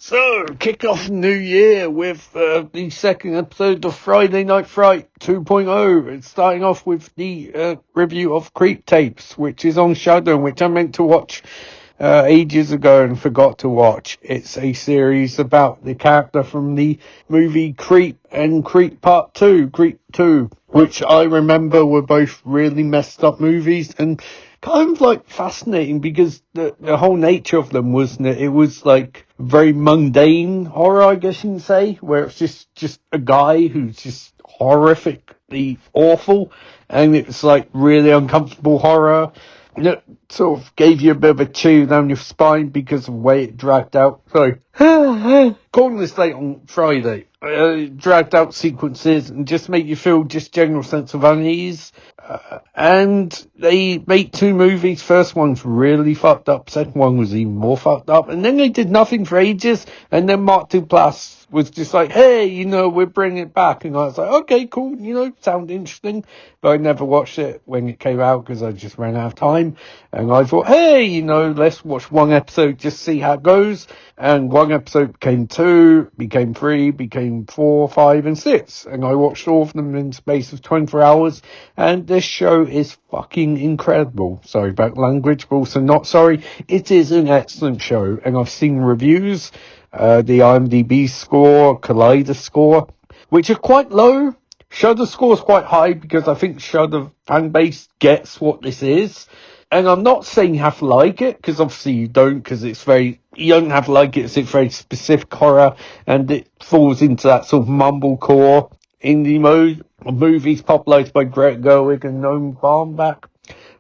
So, kick off the new year with the second episode of Friday Night Fright 2.0. It's starting off with the review of Creep Tapes, which is on Shudder, which I meant to watch ages ago and forgot to watch. It's a series about the character from the movie Creep and Creep Part 2, Creep 2, which I remember were both really messed up movies and kind of like fascinating because the whole nature of them wasn't it? It was like very mundane horror, I guess you can say, where it's just a guy who's just horrifically awful, and it's like really uncomfortable horror. It sort of gave you a bit of a chill down your spine because of the way it dragged out. So, calling this late on Friday, dragged out sequences and just make you feel just general sense of unease. And they made two movies. First one's really fucked up. Second one was even more fucked up. And then they did nothing for ages. And then Mark Duplass was just like, hey, we're bringing it back. And I was like, okay, cool. Sound interesting. But I never watched it when it came out because I just ran out of time. And I thought, hey, let's watch one episode, just see how it goes. And one episode became 2, became 3, became 4, 5, and 6. And I watched all of them in the space of 24 hours. And this show is fucking incredible. Sorry about language, but also not sorry. It is an excellent show. And I've seen reviews, the IMDb score, Collider score, which are quite low. Shudder score is quite high because I think Shudder fan base gets what this is. And I'm not saying you have to like it, because obviously you don't, because you don't have to like it, it's very specific horror, and it falls into that sort of mumblecore indie mode of movies popularized by Greta Gerwig and Noam Baumbach.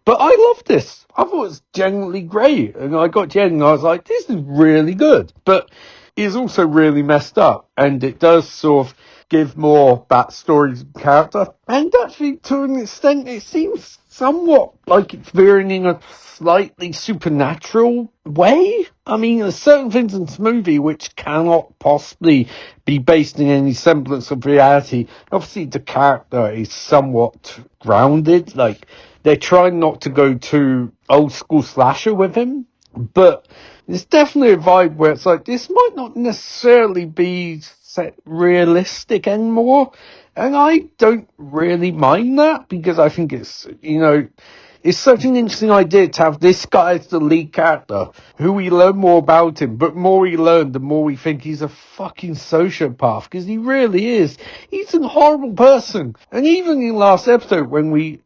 But I love this. I thought it was genuinely great. And I got to the end and I was like, this is really good. But it's also really messed up. And it does sort of give more backstory to the character. And actually, to an extent, it seems somewhat like it's veering in a slightly supernatural way. I mean, there's certain things in this movie which cannot possibly be based in any semblance of reality. Obviously, the character is somewhat grounded. Like, they're trying not to go too old school slasher with him. But there's definitely a vibe where it's like, this might not necessarily be set realistic anymore. And I don't really mind that because I think it's, it's such an interesting idea to have this guy as the lead character, who we learn more about him, but more we learn, the more we think he's a fucking sociopath, because he really is. He's a horrible person. And even in last episode,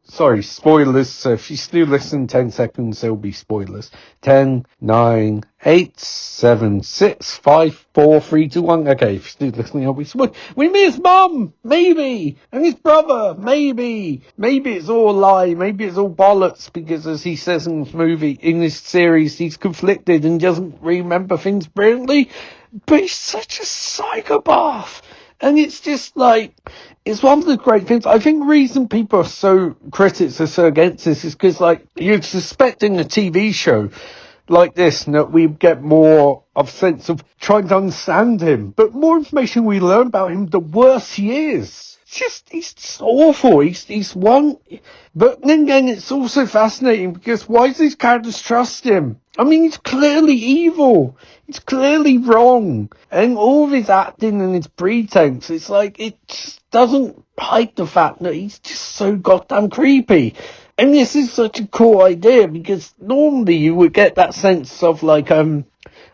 sorry, spoilers, so if you still listen 10 seconds, there'll be spoilers. 10, 9, 8, 7, 6, 5, 4, 3, 2, 1. Okay, if you're still listening, I'll be spoiled. We meet his mum, maybe, and his brother, maybe. Maybe it's all a lie, maybe it's all bollocks, because as he says in this movie, in this series, he's conflicted and doesn't remember things brilliantly, but he's such a psychopath. And it's just like, it's one of the great things. I think the reason people are so critics are so against this is because, like, you're suspecting a TV show like this, and that we get more of a sense of trying to understand him. But more information we learn about him, the worse he is. He's just awful. He's one. But then again, it's also fascinating because why does these characters trust him? I mean, he's clearly evil. He's clearly wrong. And all of his acting and his pretense, it's like, it just doesn't hide the fact that he's just so goddamn creepy. And this is such a cool idea because normally you would get that sense of like,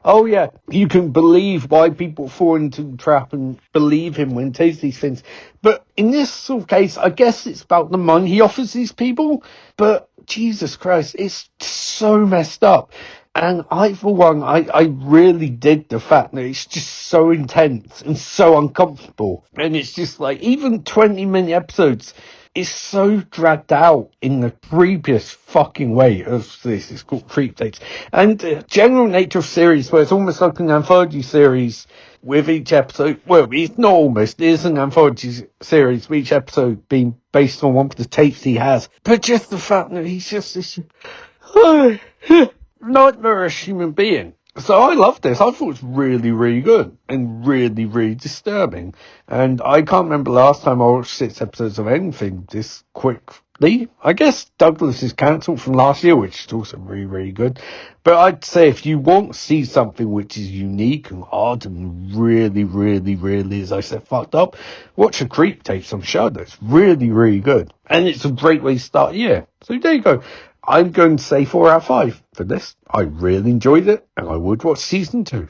oh yeah, you can believe why people fall into the trap and believe him when he says these things. But in this sort of case, I guess it's about the money he offers these people. But Jesus Christ, it's so messed up. And for one, I really dig the fact that it's just so intense and so uncomfortable. And it's just like, even 20-minute episodes is so dragged out in the creepiest fucking way of this. It's called Creep Tapes. And the general nature of series, where it's almost like an anthology series with each episode, well, it's not almost, it is an anthology series with each episode being based on one of the tapes he has. But just the fact that he's just this nightmarish human being. So I loved this. I thought it was really, really good and really, really disturbing. And I can't remember last time I watched 6 episodes of anything this quick I guess Douglas is cancelled from last year, which is also really, really good. But I'd say if you want to see something which is unique and odd and really, really, really, as I said, fucked up, watch the Creep tapes on Shudder. It's really, really good. And it's a great way to start the year. So there you go. I'm going to say 4 out of 5 for this. I really enjoyed it, and I would watch season 2.